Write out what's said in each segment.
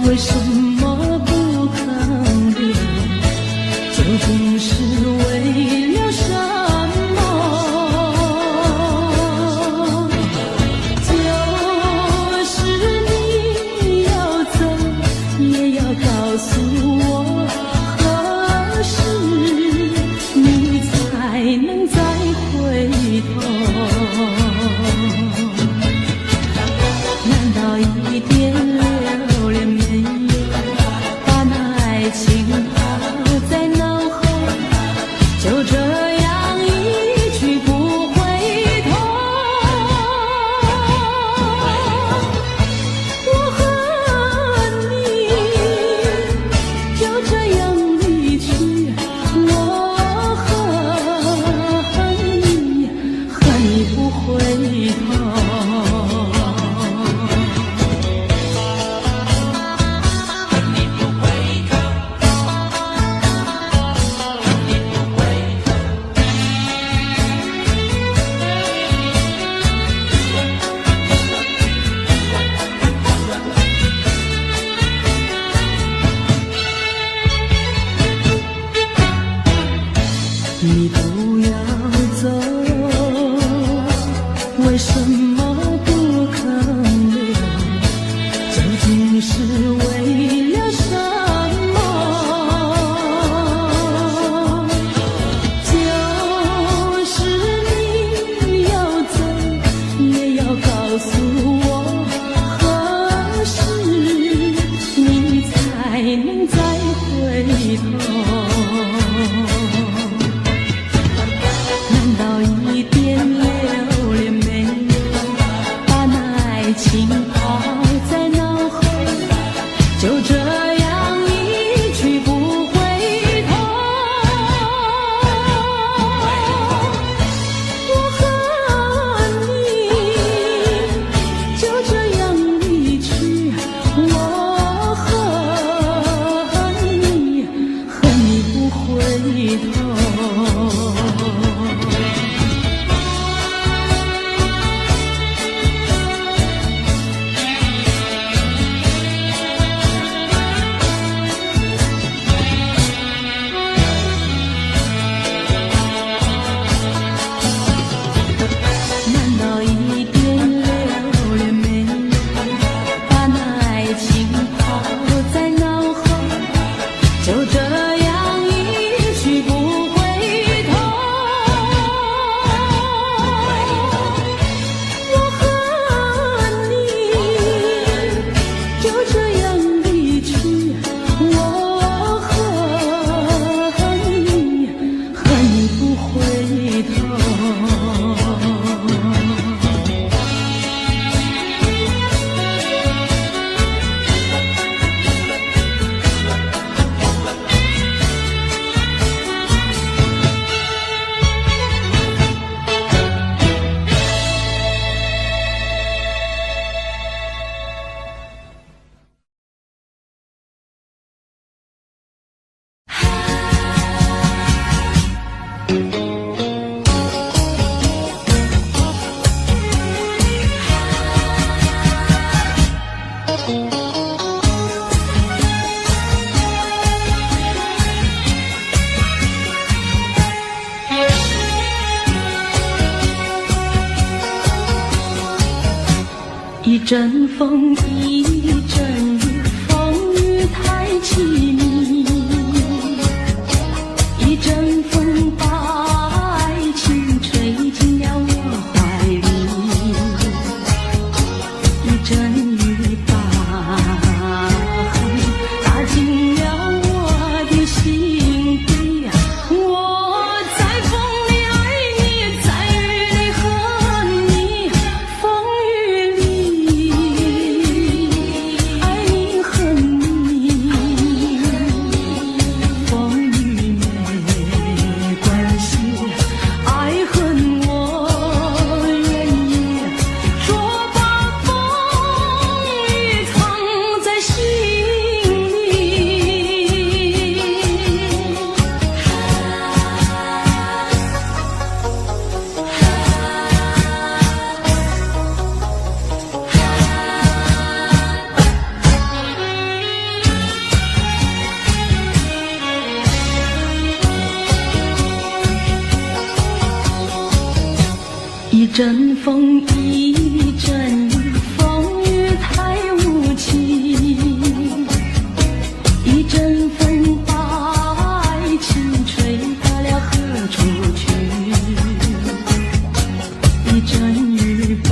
为什么不肯留？究竟是为了什么？就是你要走，也要告诉我，何时你才能再回头？难道一点留恋没有，把那爱情抛在脑后，就这样一去不回头？我恨你，就这样离去，我恨你，恨你不回头。你不要走，为什么不肯留？究竟是为了什么？就是你要走，也要告诉我，何时你才能再回头？难道一点留恋没有，把那爱情抛在脑后，就这样一去不回头？我恨你，就这样离去，我恨你，恨你不回头。难道一点留恋没有，把那爱情抛在脑后，就这样一去不回头？我恨你，就这样离去，我恨你，恨你不回头。一阵风，一阵雨，风雨太凄迷。一阵风把爱情吹进了我怀里，一阵雨把恨打进了我的心底。我在风里爱你，在雨里恨你，风雨里阵风，一阵雨，风雨太无情。一阵风把爱情吹到了何处去？一阵雨把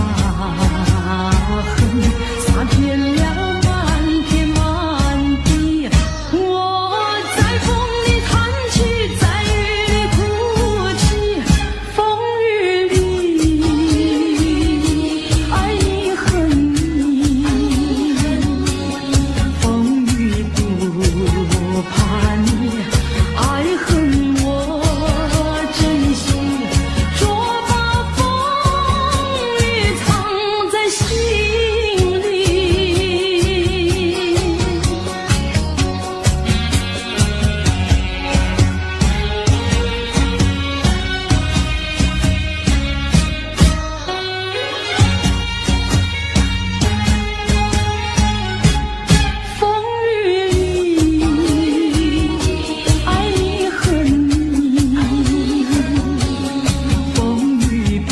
恨洒遍了满天满地。我在风里弹起，在雨里哭泣，风雨里爱你恨你，风雨不怕你，爱恨我珍惜，捉把风雨藏在心里。风雨里爱你恨你，风雨不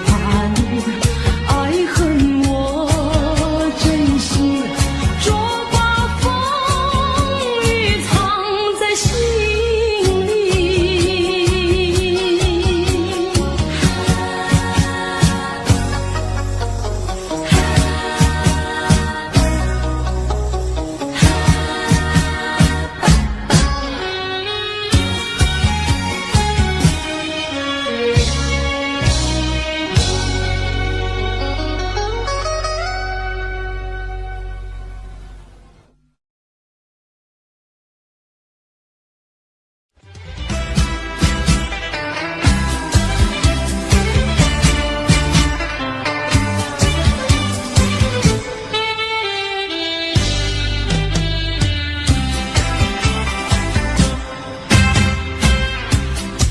怕你，爱恨我珍惜，捉把风雨藏在心里。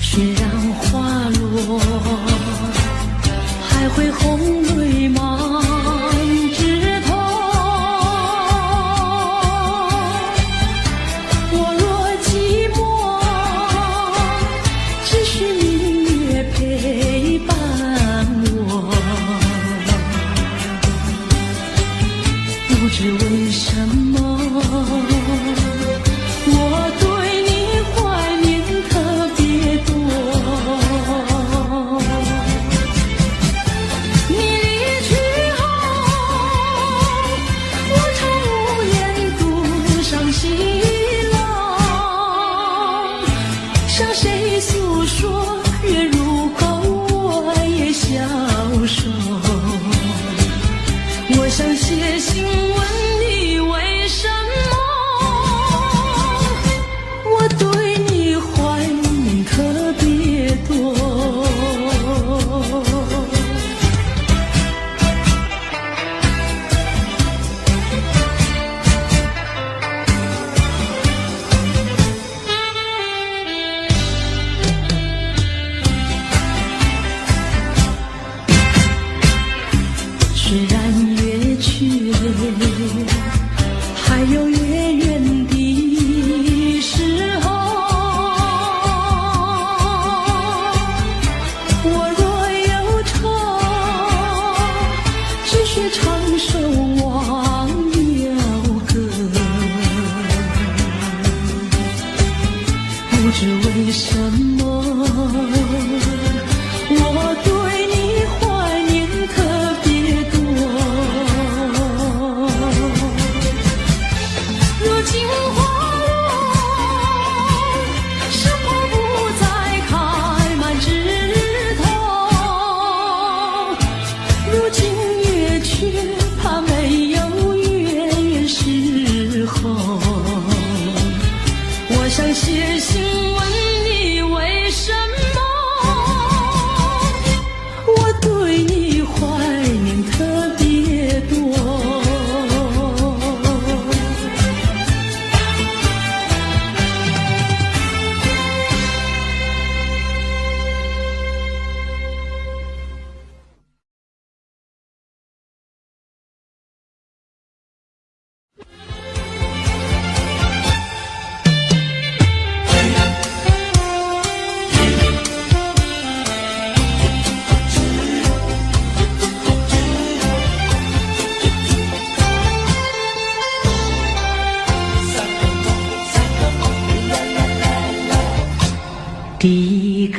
雪让花落，还会红泪满枝头。我若寂寞，只需明月陪伴我。不知为什么，我对你怀念特别多。你离去后，我常无言独上西浪，向谁诉说？月如钩，我也消瘦。我想写信问你，为什么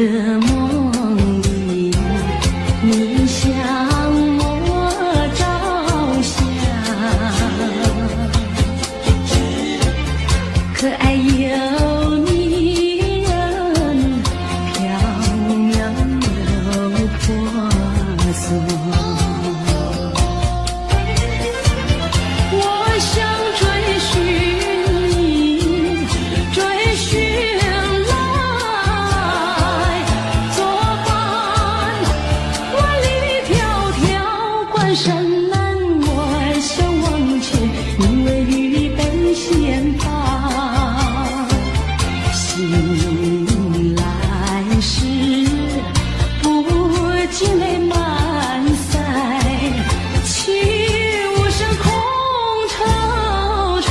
个梦里，你向我照相，可爱又迷人，缥缈又婆娑。我想追寻你，追寻来作伴。万里迢迢关山难，我想忘却你为预备仙法。醒来时不禁泪满腮，泣无声空惆怅。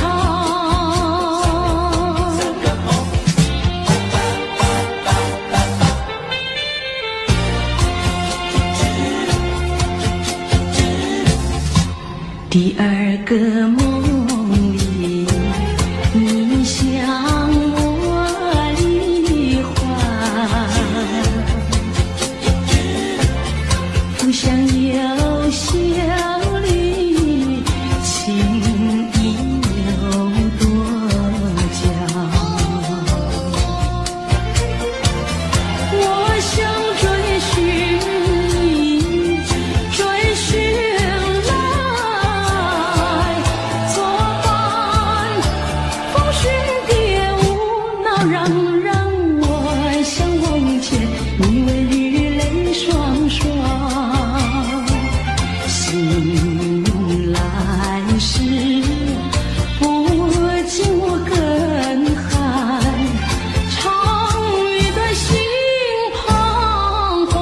第二个梦里，你向我离怀，不想有笑里，情意有多娇。我想追寻你，追寻来作伴。风寻蝶舞闹嚷嚷，我想忘却你为雨泪双双。醒来时不禁我更寒，长雨的心彷徨。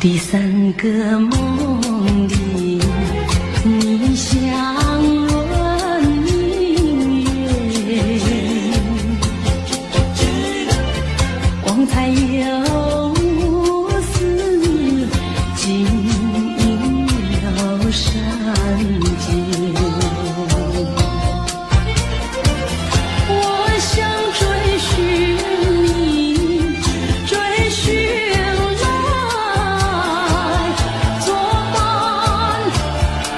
第三个梦里，你像轮明月，光彩又似金银又闪劫。我想追寻你，追寻来作伴。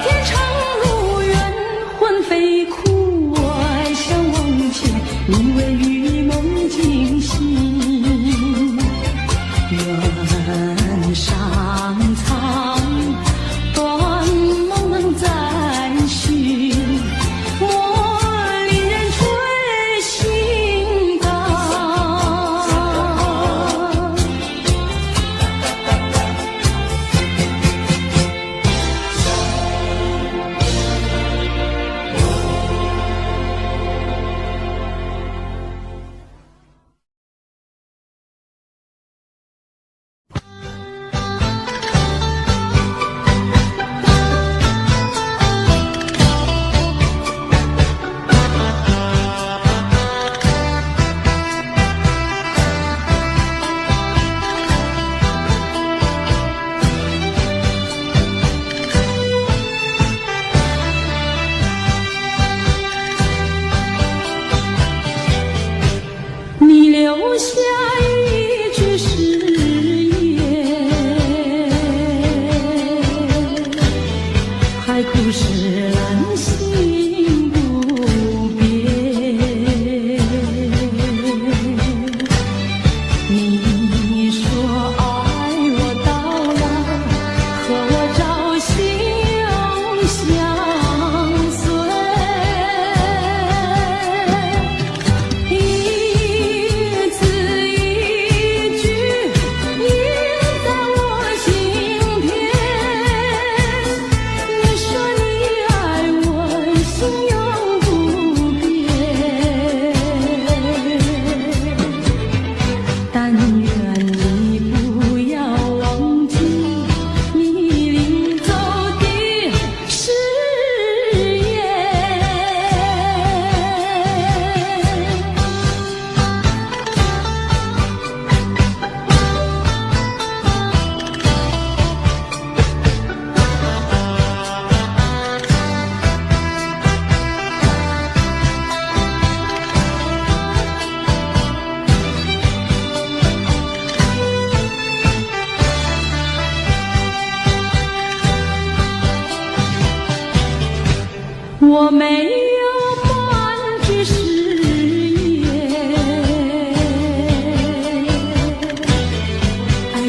天长路远魂飞哭，我想忘却你为玉梦惊醒。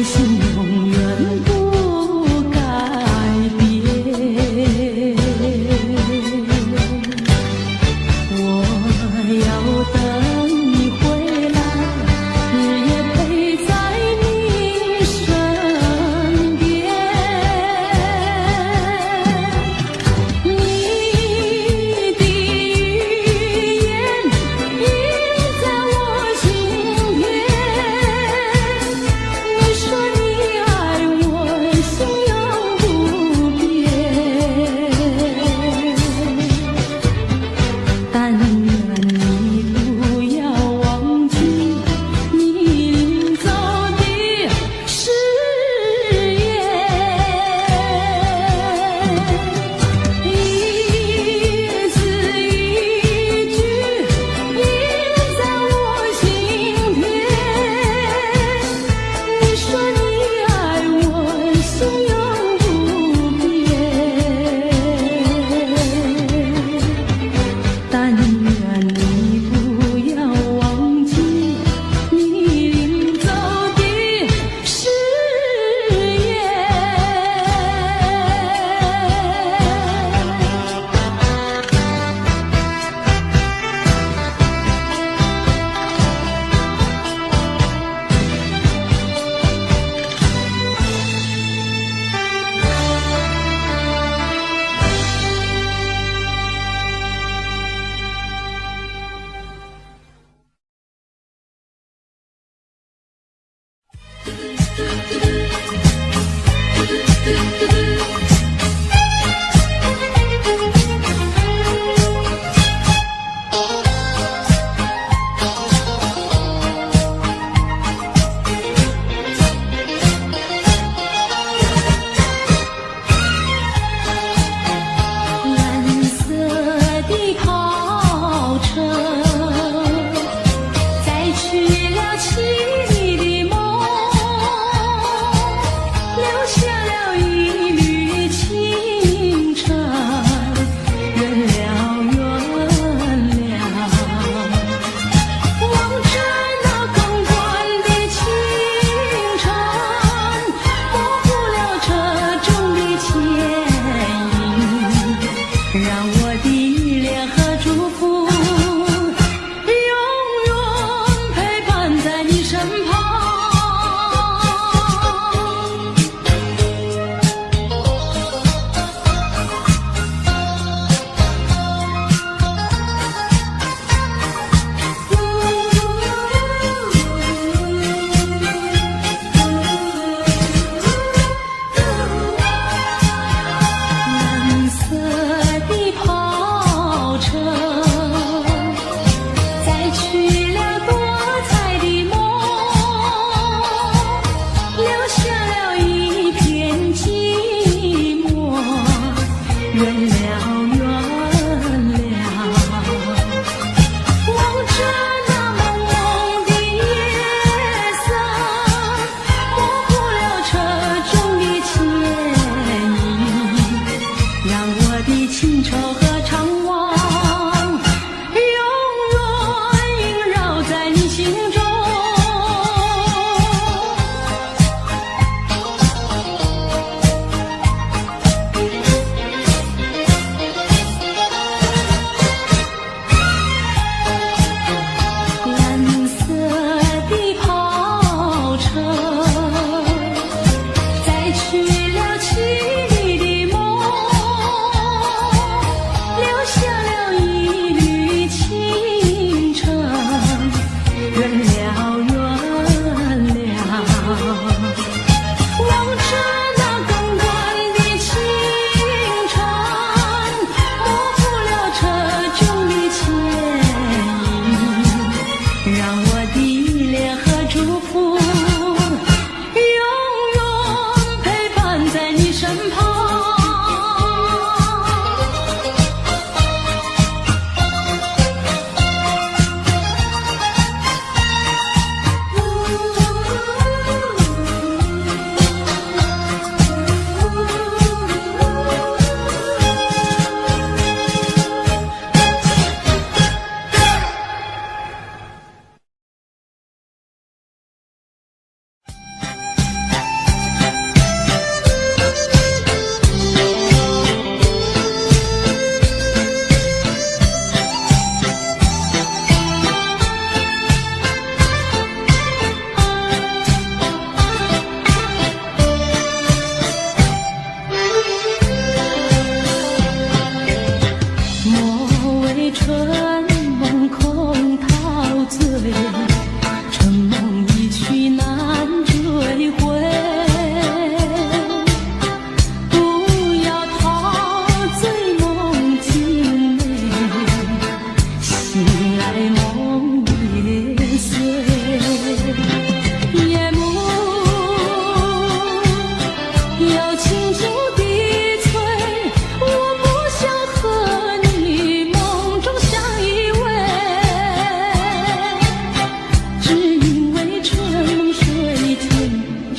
心永远不改变。我要等你回来，日夜陪在你身边。你的语言印在我心田。你说你爱我，心永不变。但愿你不要忘记你临走的誓言，一字一句印在我心田。你说你爱我，心永不变。但愿你不要忘记你临走的誓言。蓝色的跑车载去了七里的梦。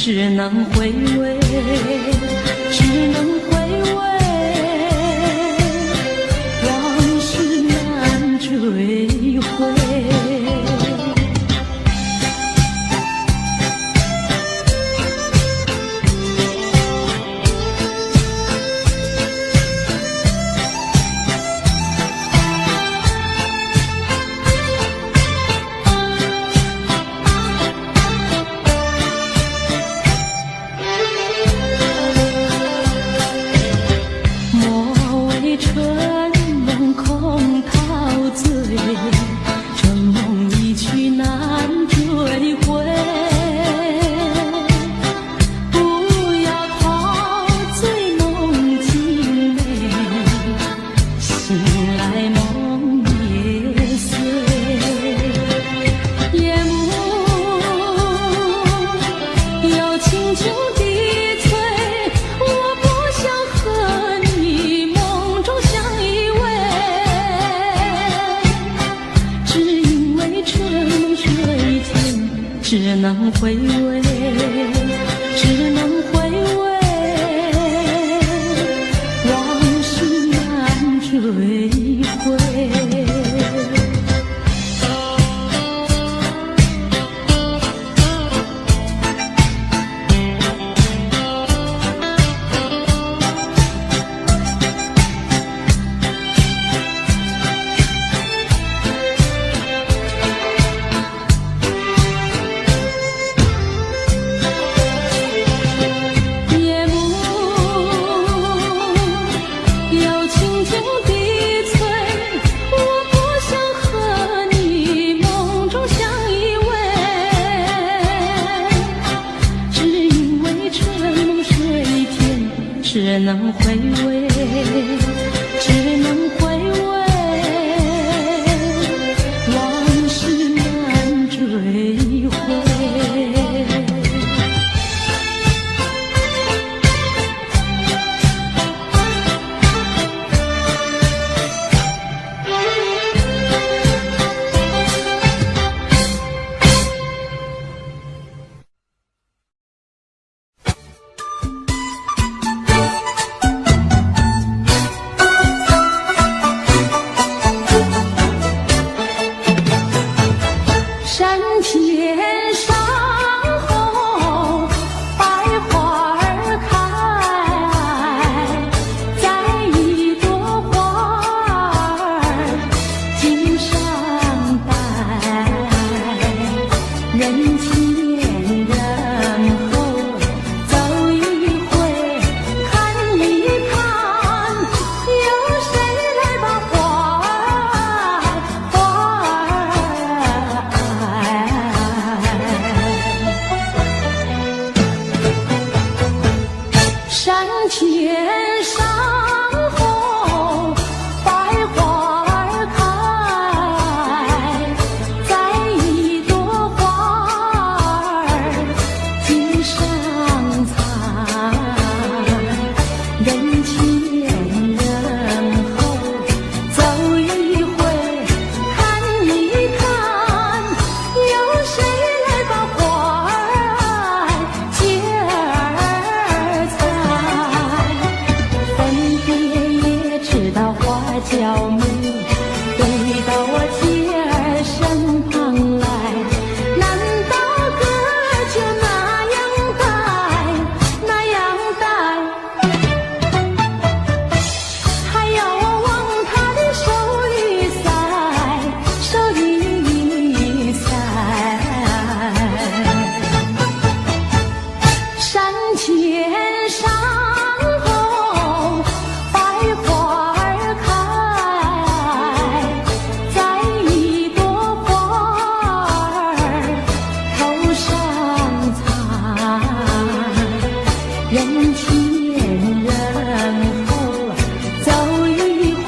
只能回味，只能回味，往事难追回。只能回味，只能回味，往事难追回。只能回味，只能回味，往事难追回。山前山后百花儿开，栽一朵花儿锦上带，人前人后走一回看一看，有谁来把花儿山前山后百花儿开，栽一朵花儿锦上采，人前人后走一回看一看，有谁来把花儿接儿采。分别也知道花娇美，对到我姐儿身旁来，难道哥就那样戴，那样戴，还要我往他的手里塞，手里塞。山前山后百花儿开，栽一朵花儿头上采，人前人后走一回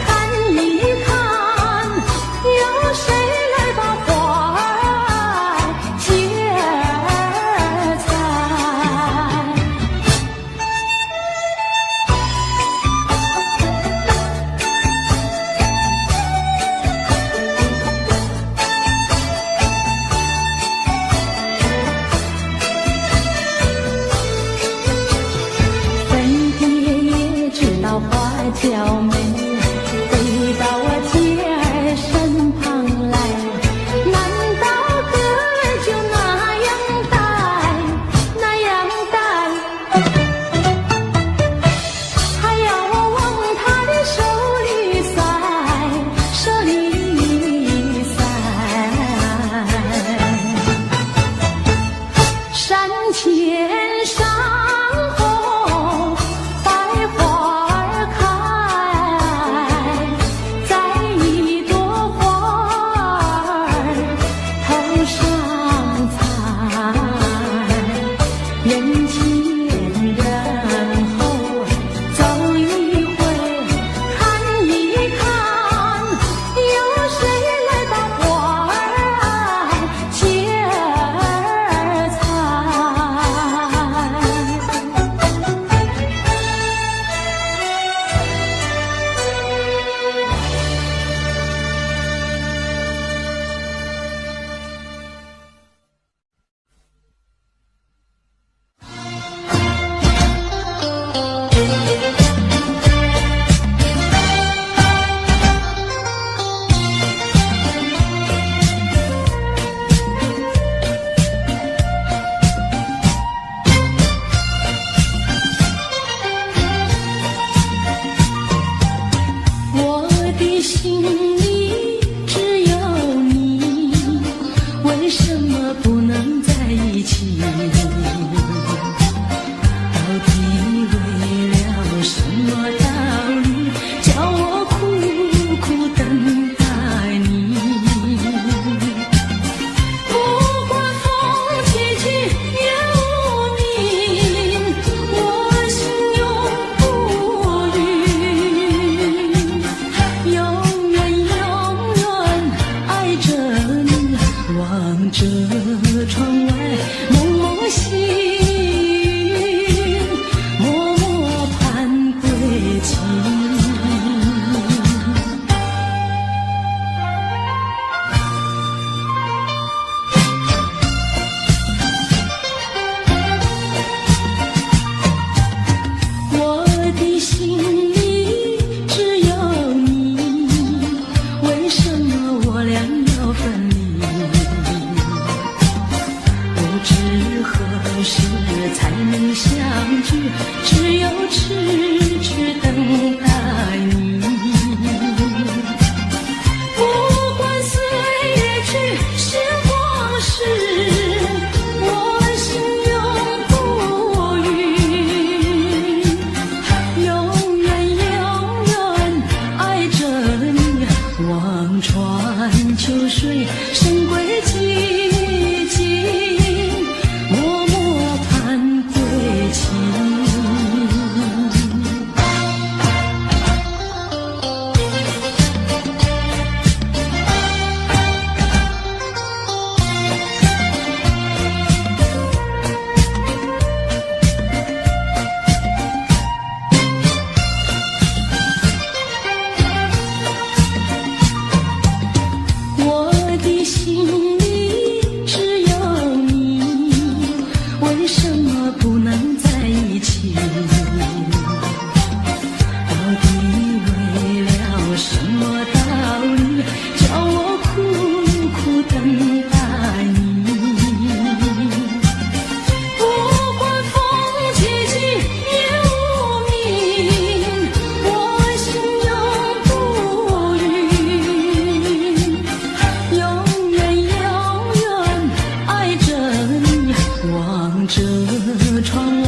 看一看，有谁来把花儿接儿采。前山后百花儿开，在一朵花儿头上采，人前人后走一回，看一看，有谁来把花儿接儿我的心里只有你，为什么不能在一起？到底为了什么道理，叫我苦苦等待你？不管风起起雨无名，我心永不渝，永远永远爱着你，望着窗外蒙蒙星，默默盼归期。我的心里只有你，为什么我俩要分离？不知何时才能相聚，只有痴痴等待你。不管岁月去，时光逝，我心永不渝，永远永远爱着你，望穿秋水，深归寂静，默默盼归期。我的心里只有你，为什么不能在一起？到底为了什么道理，叫我苦苦等待你？不管风起起雨无名，我心永不渝，永远永远爱着你，望着窗外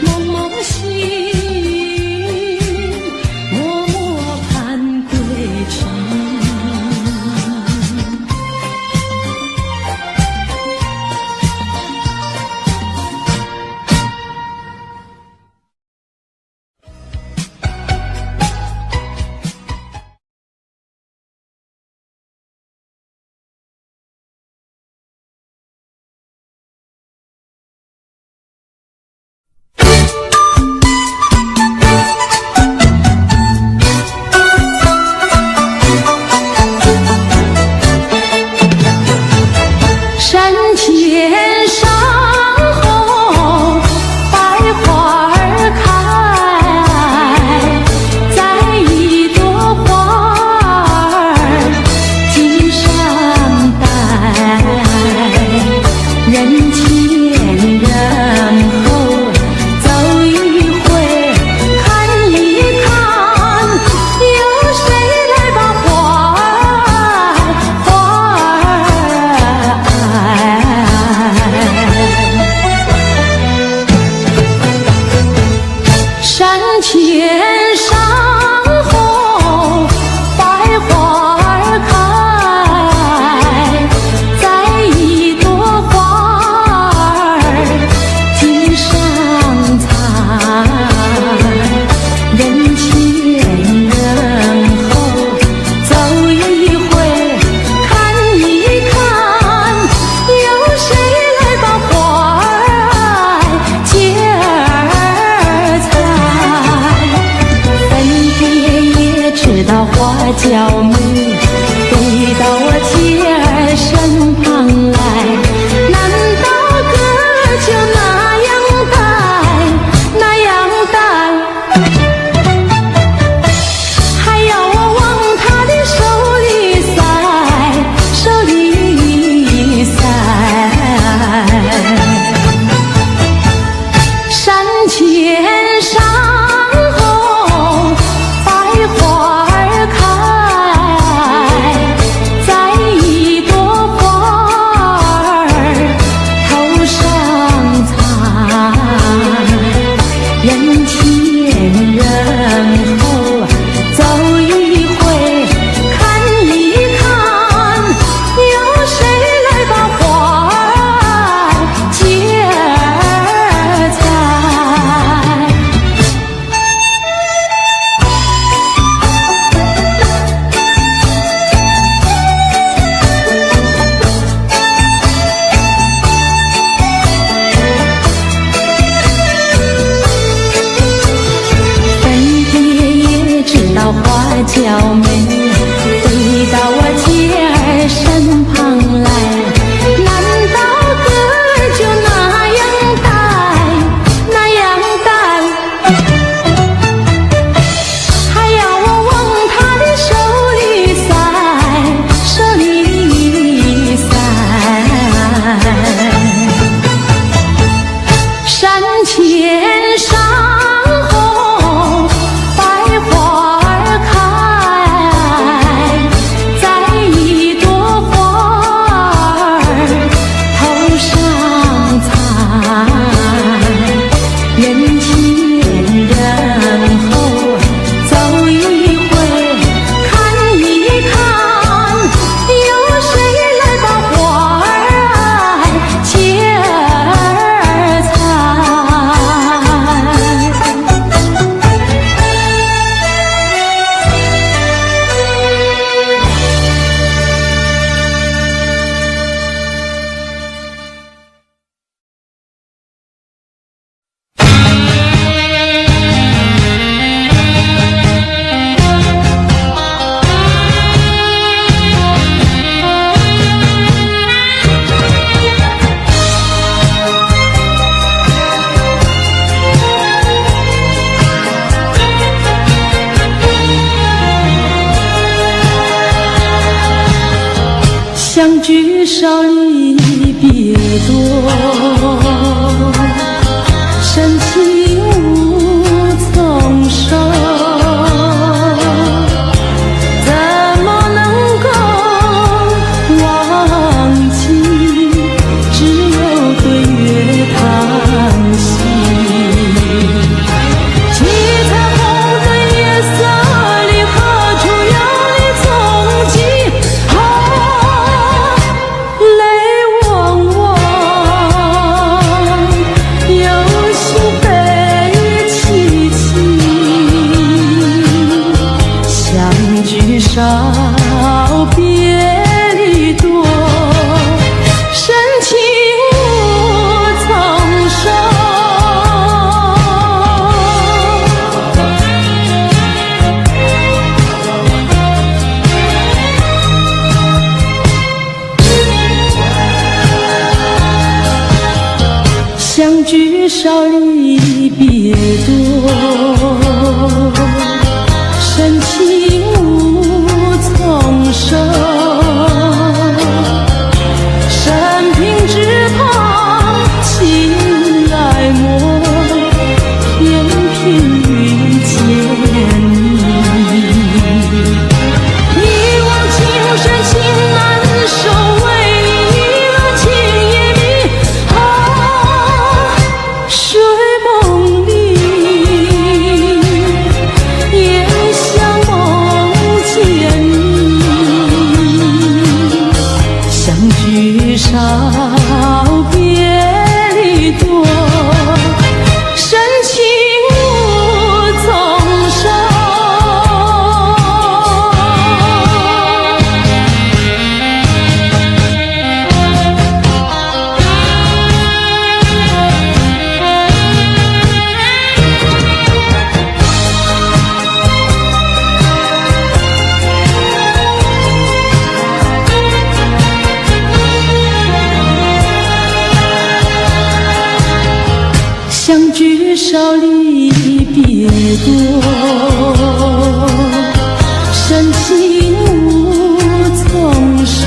蒙蒙星。娇媚，飞到我妻儿身旁来。难道哥就那样戴，那样戴？还要我往他的手里塞，手里塞。山前山后百花儿开，摘一朵花儿头上采。人前人后走一回，看一看，有谁来把花儿接儿采？粉蝶也知道花娇美，飞到我妻儿身旁来。难道哥就那样戴，那样戴？还要我往他的手里塞，手里塞。山前山后百花儿开，摘一朵花儿头上采。人前人后走一回，看一看，有谁来把花儿接儿采？相聚少离别多，深情无从收。怎么能够忘记？只有对月叹息。七彩虹的夜色里，何处有你踪迹？泪汪汪，有心悲戚戚。相聚少，别离多，深情无从收。相聚少，离别多，深情无从收。生平只盼情来磨，偏偏遇见你。一往情深情难收，为你了情也迷。睡梦里聚少离别多，深情无从收，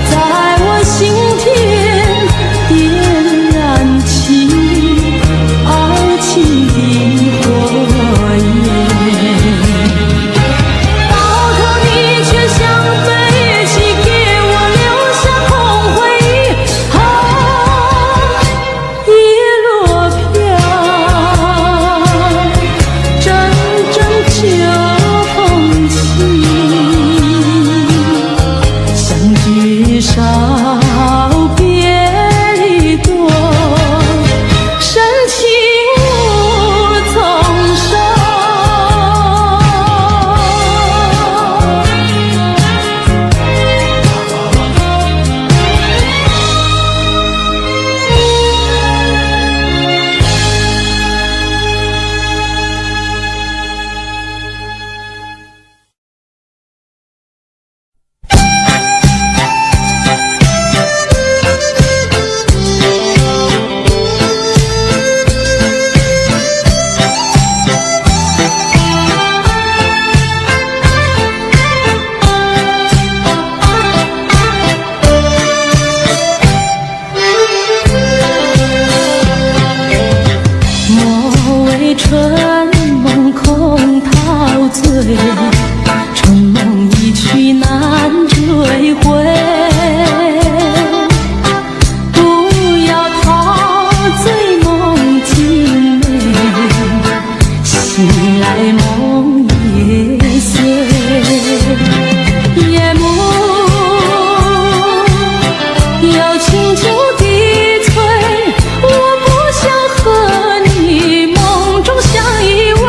在我心田点燃起爱情的火焰，到头你却像飞机，给我留下空回忆。叶落飘，阵阵秋风起，相聚少别离多，深情无从收。春梦空陶醉，春梦一去难追回。不要陶醉梦境美，醒来梦也碎。夜幕又轻轻低垂，我不想和你梦中相依偎，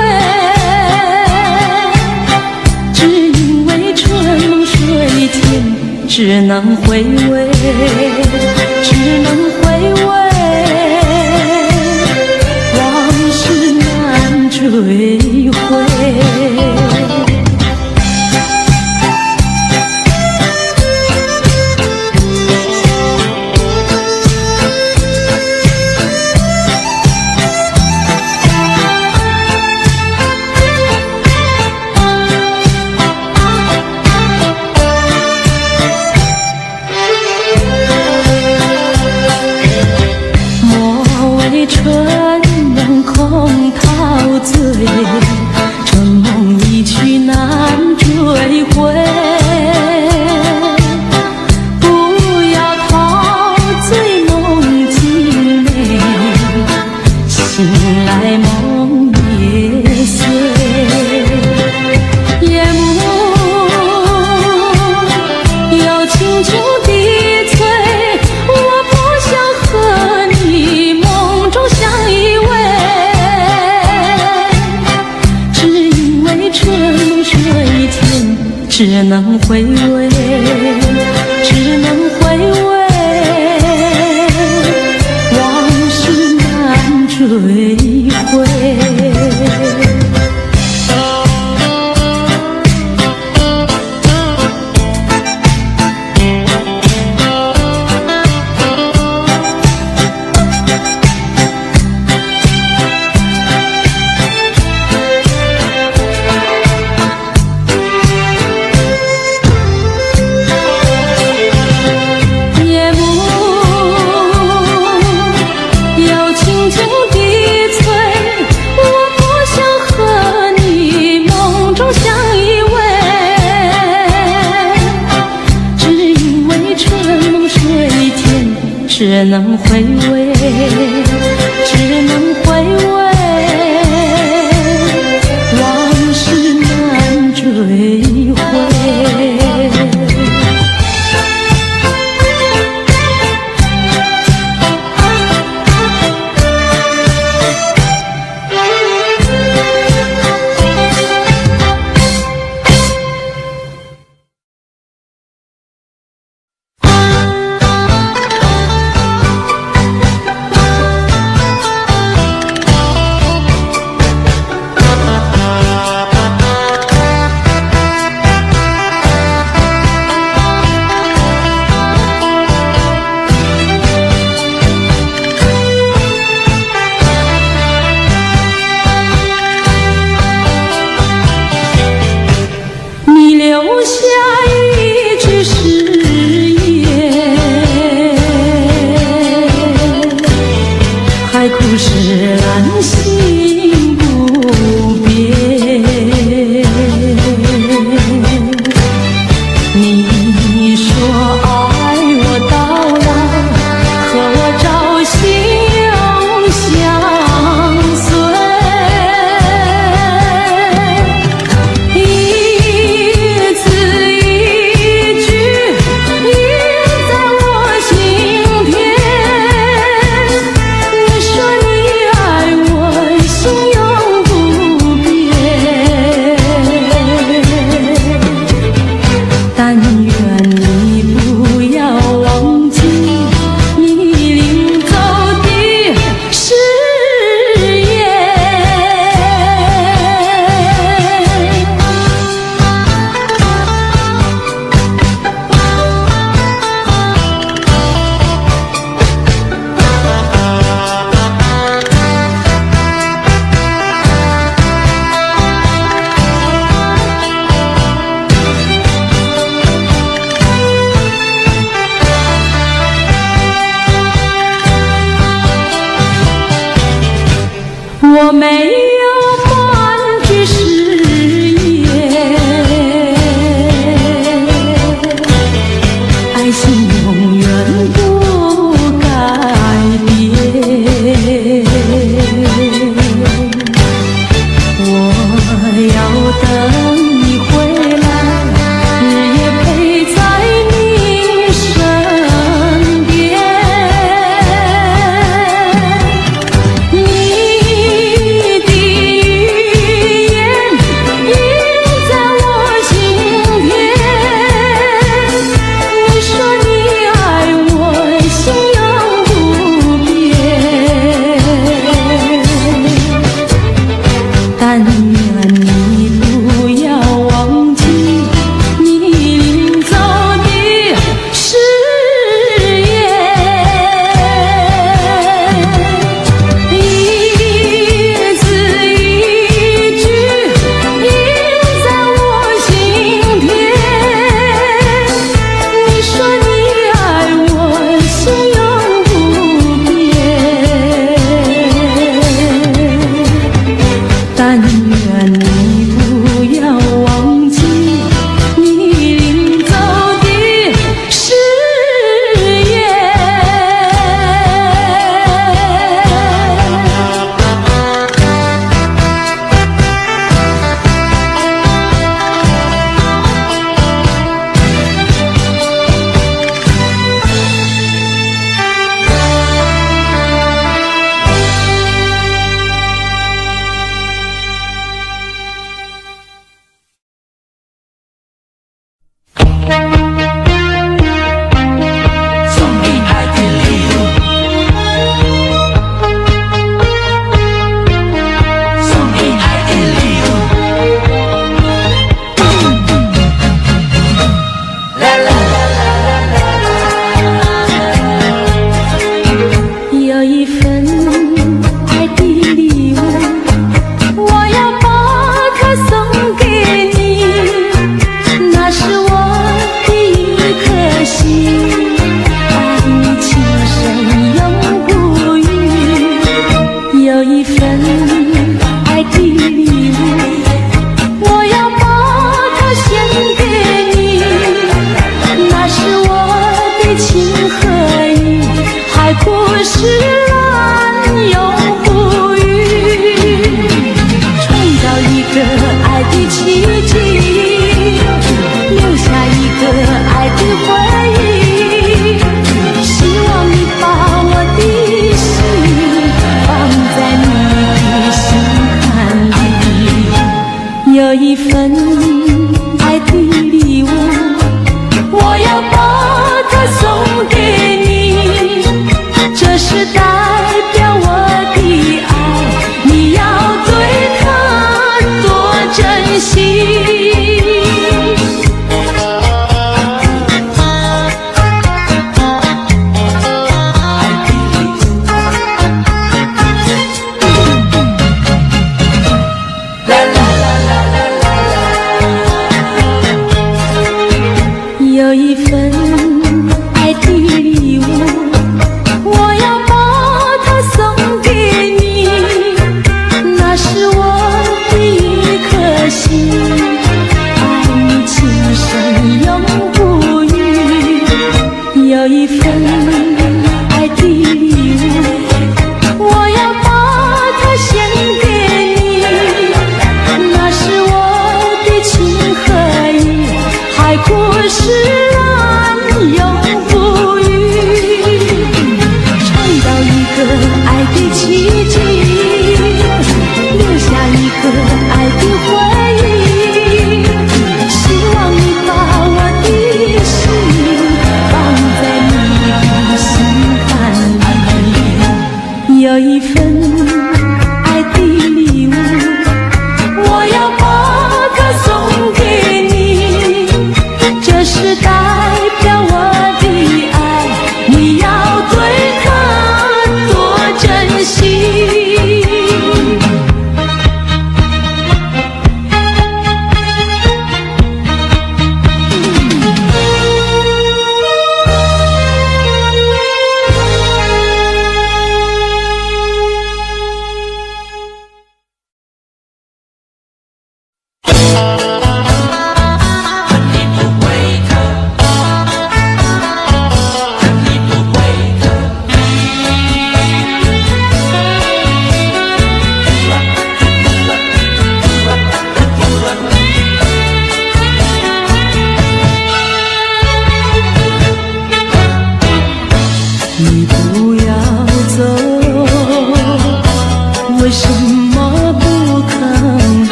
只因为春梦水天，只能回味，只能回味，往事难追回。春梦空陶醉，春梦一去难追回。不要陶醉梦境美，醒来梦也碎。夜幕又轻轻低垂，我不想和你梦中相依偎，只因为春梦水天，只能回味，只能回味，往事难追回。只能回味，只能回味，往事难追回。是安心不变。你说爱我到老，和我朝夕相随，一字一句印在我心田。你说你爱我，心永不变，但愿你不要忘记你临走的誓言。我没有半句誓言，爱情永远不改变。我要等你回来，日夜陪在你身边。你的语言印在我心田。你说你爱我，心永不变，但愿你不要忘记你临走的誓言。一字一句印在我心田。你说你爱我，心永不变，但愿你不要忘记你临走的誓言。送你爱的礼物，送你爱的礼物。啦啦有一份爱的礼物，我要把它送给你，那是我的一颗心，爱你情深永不渝。有一份爱的礼物，我要把它献给你，那是我的情和义，海枯石烂永不渝。创造一个爱的奇迹，留下一个爱的回忆。希望你把我的心放在你的心坎里。有一份爱的礼物，我要把它送给你，这是代表我的爱，你要对它多珍惜。有一份爱的礼物，我要把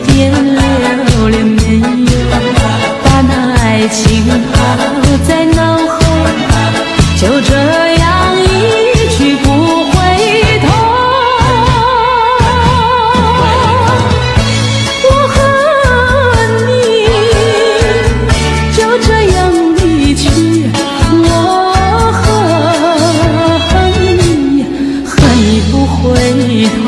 点留恋，没有把那爱情抛在脑后，就这样一去不回头。我恨你，就这样离去，我恨你，恨你不回头。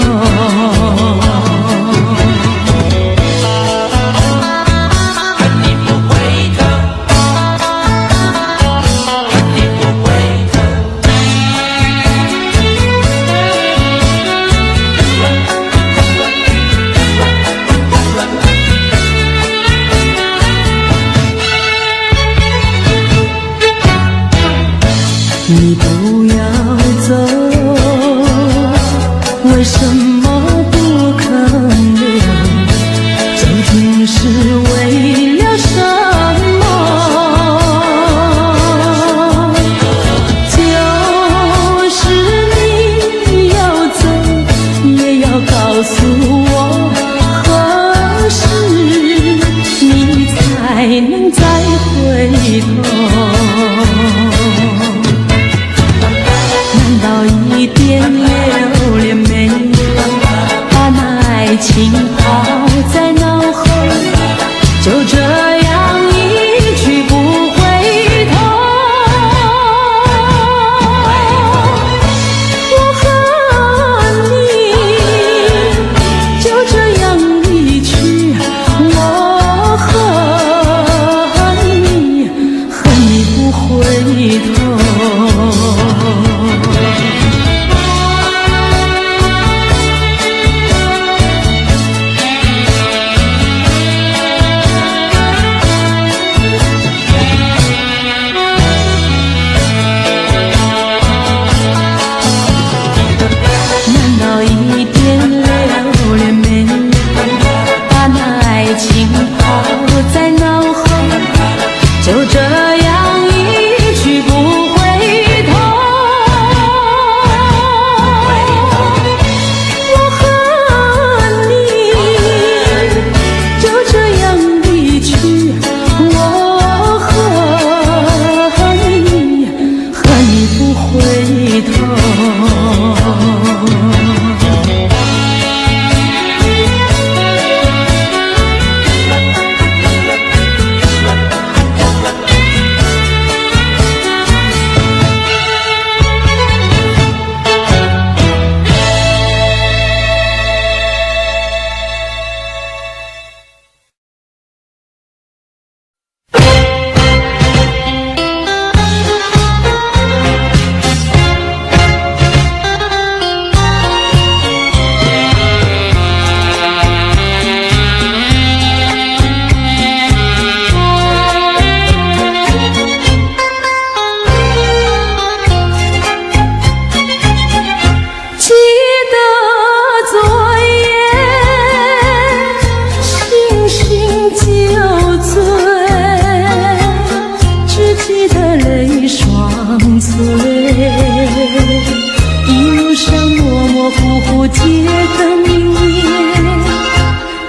你不要走，为什么不肯留？究竟是为了什么？就是你要走，也要告诉我，何时你才能再回头？一点留恋没有，把那爱情抛在脑后，就这样一去不回头。我恨你，就这样离去，我恨你，恨你不回头。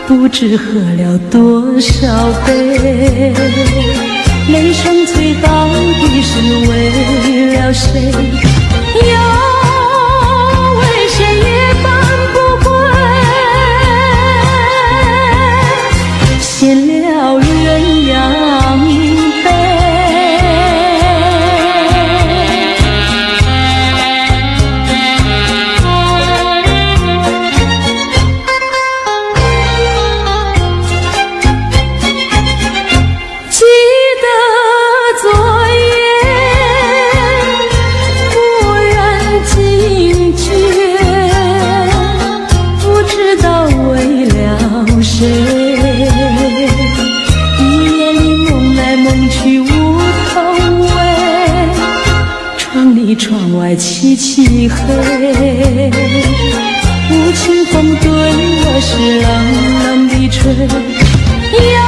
不知喝了多少杯，泪双醉到底是为了谁？又为谁夜半不归？闲了鸳鸯杯。窗外凄凄黑，无情风对我是冷冷地吹，又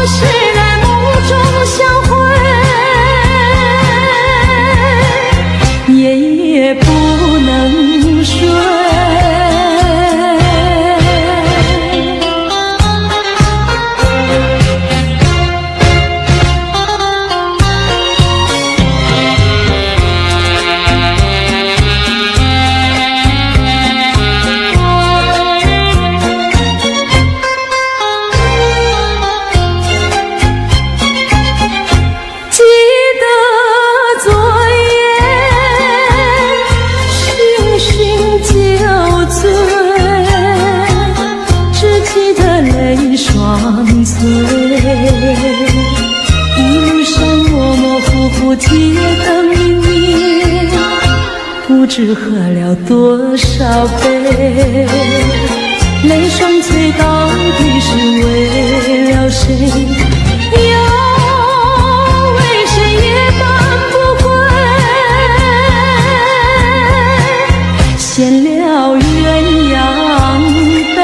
是在梦中相会，夜夜不能睡。岁，一路上模模糊糊，街灯明灭，不知喝了多少杯，泪双垂到底是为了谁？又为谁夜半不归？献了鸳鸯杯。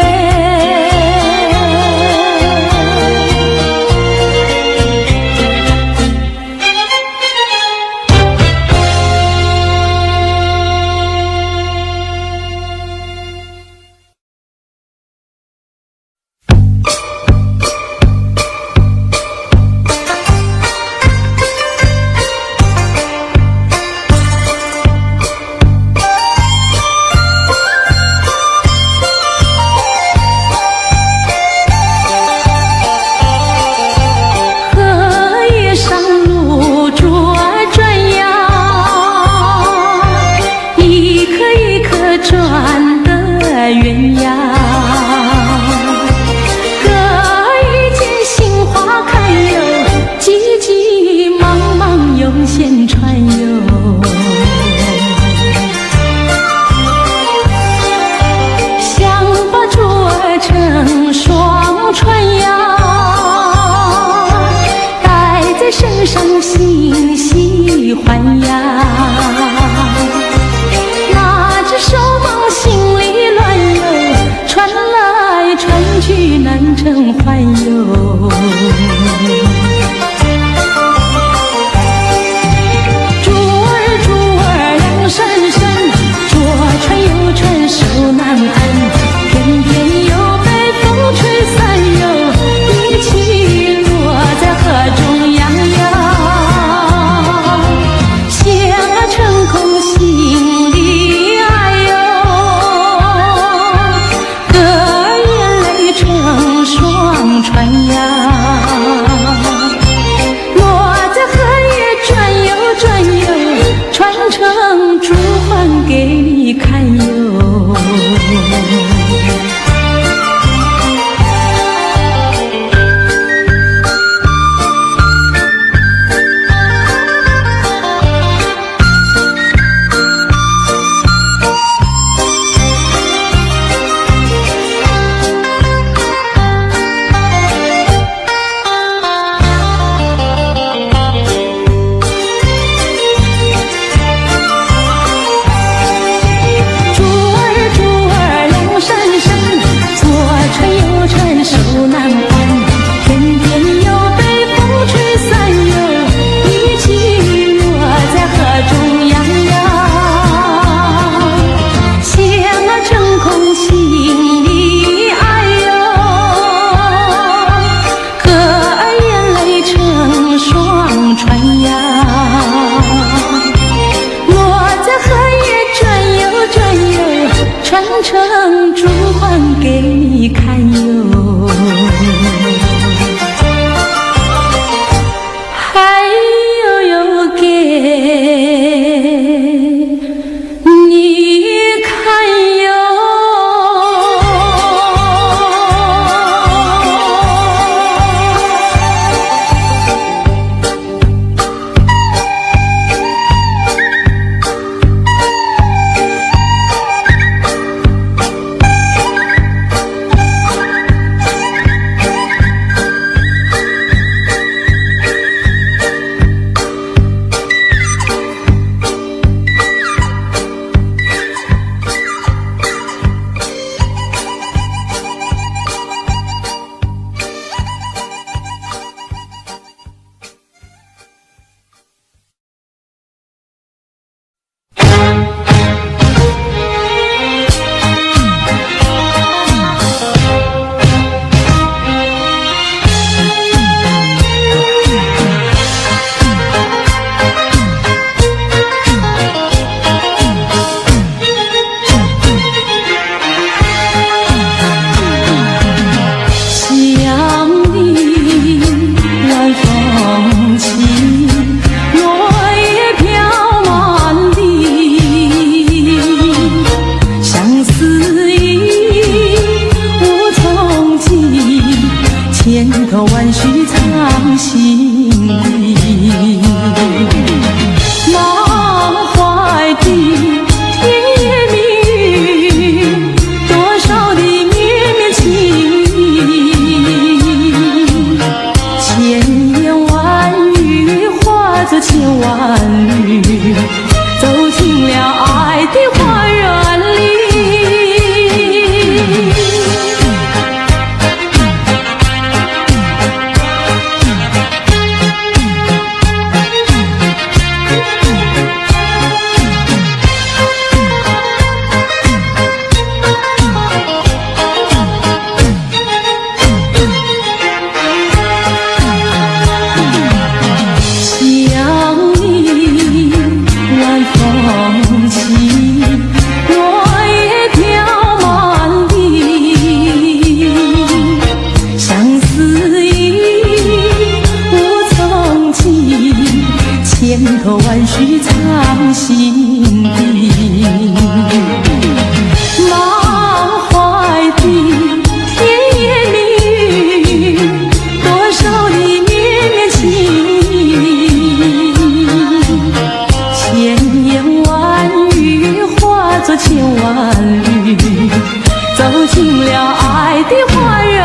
爱的花园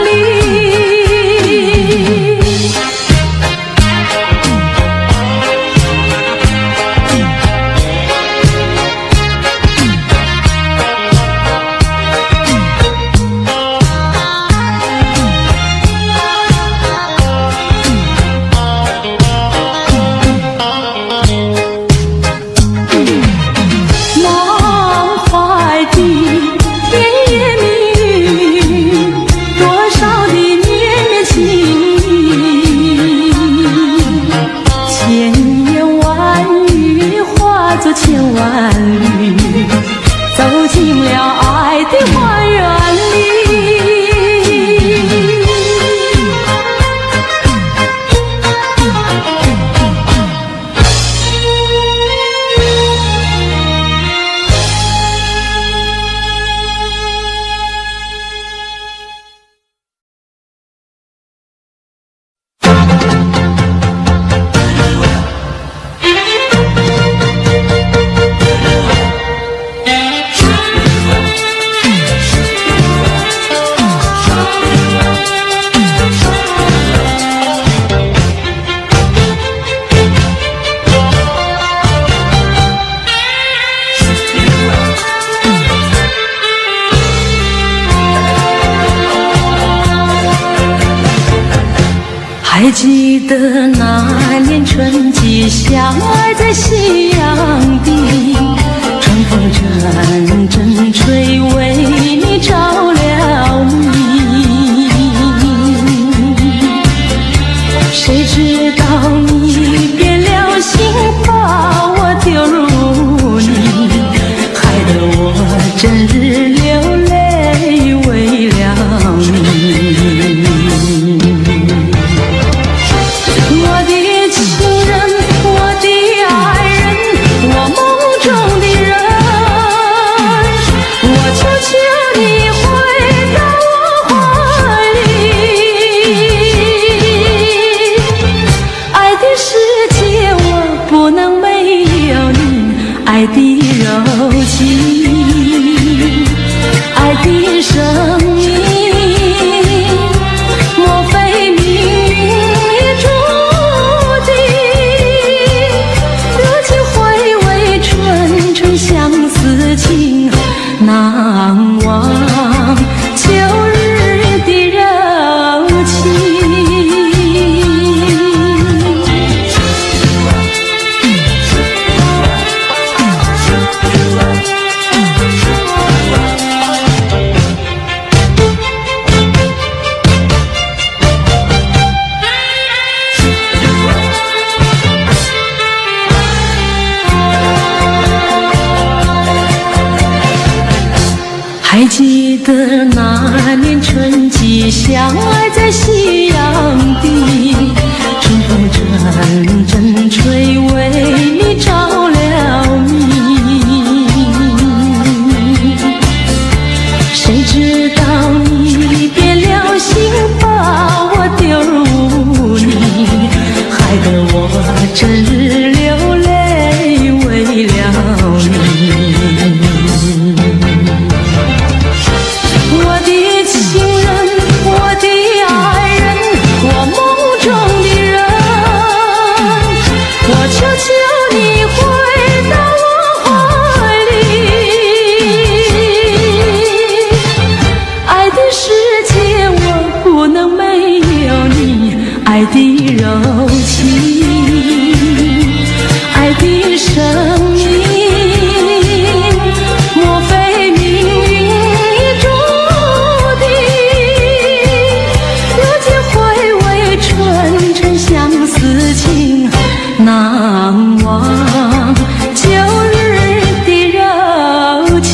里。千万里，走进了爱的花园里。还记得那年春季相爱在夕阳地，春风阵阵吹，为你着了迷。谁知道你变了心，把我丢入泥，害得我整日流泪为了你。爱的柔情，爱的生命，莫非命运注定？如今回味纯纯相思情，难忘旧日的柔情。还记得那年春季相爱在夕阳地，春风阵阵吹，为你着了迷。谁知道你变了心，把我丢入泥，害得我整日流泪为了你。爱的柔情，爱的生命，莫非命运注定？如今回味纯纯相思情，难忘旧日的柔情。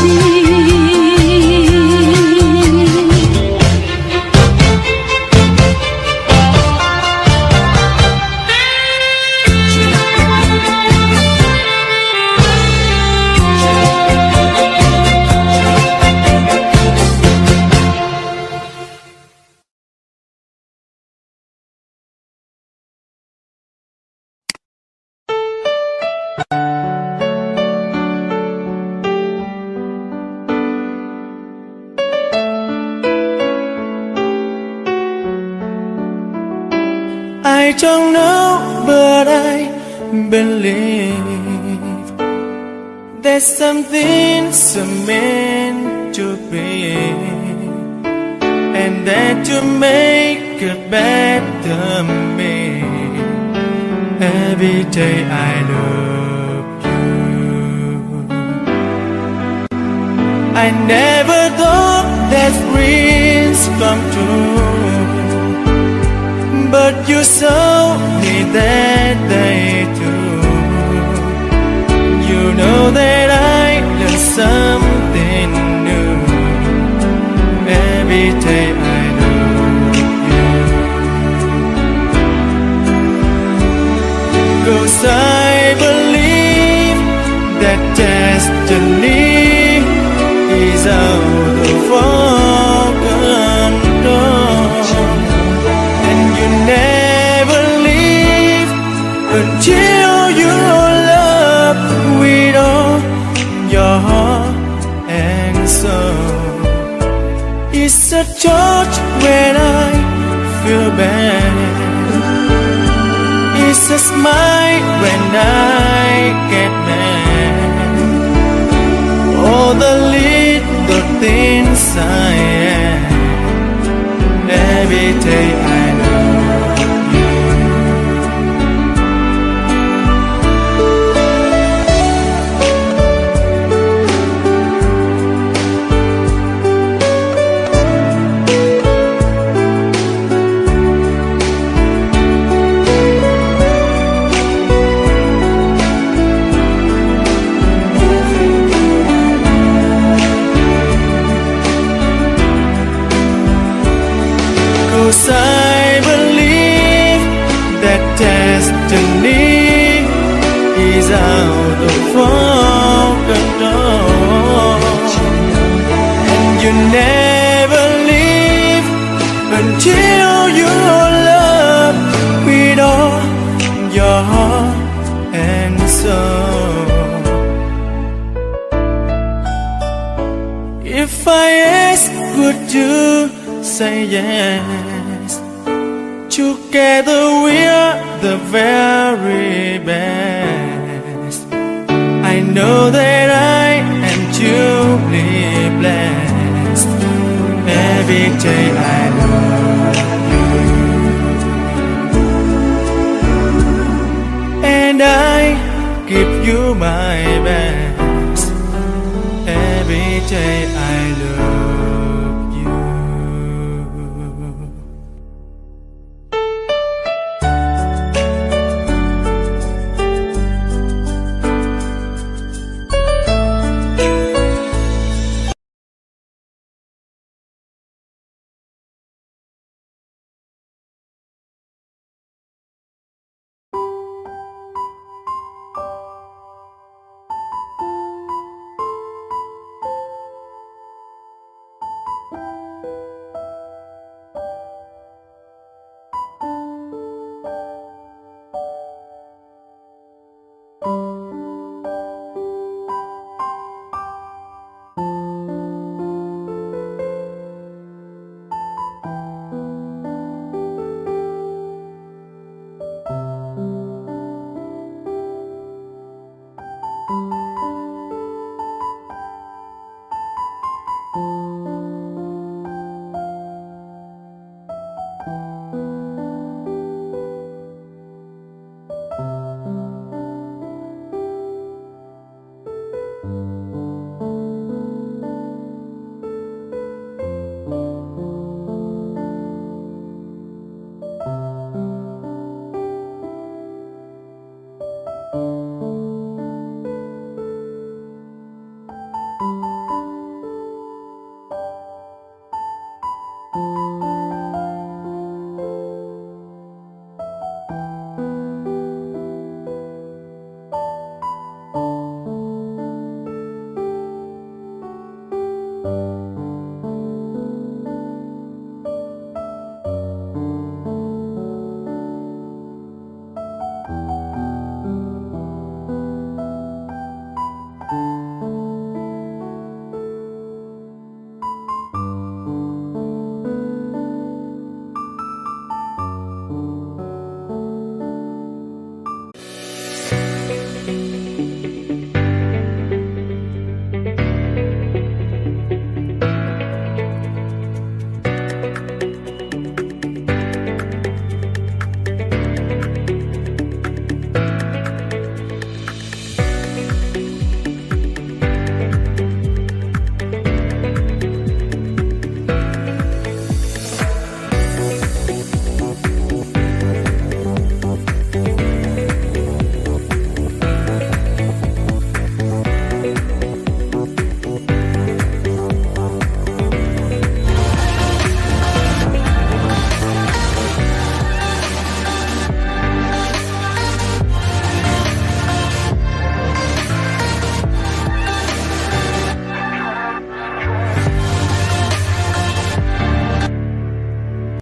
I don't know, but I believe there's something so meant to be, and that to make a better me. Every day I love you. I never thought that dreams come true, but you showed me that day too. You know that I learned something new. Every day I love you. 'Cause I believe that destiny is out of our control, and you never leave until you love with all your heart and soul. It's a touch when I feel bad, it's a smile when I get mad. All the little things I am. Every day I love you. Cause I believe that destiny is out of our control, and you never leave until you love with all your heart and soul. If I ask, would you say yes? Together we're the very best. I know that I am truly blessed. Every day I love you, and I give you my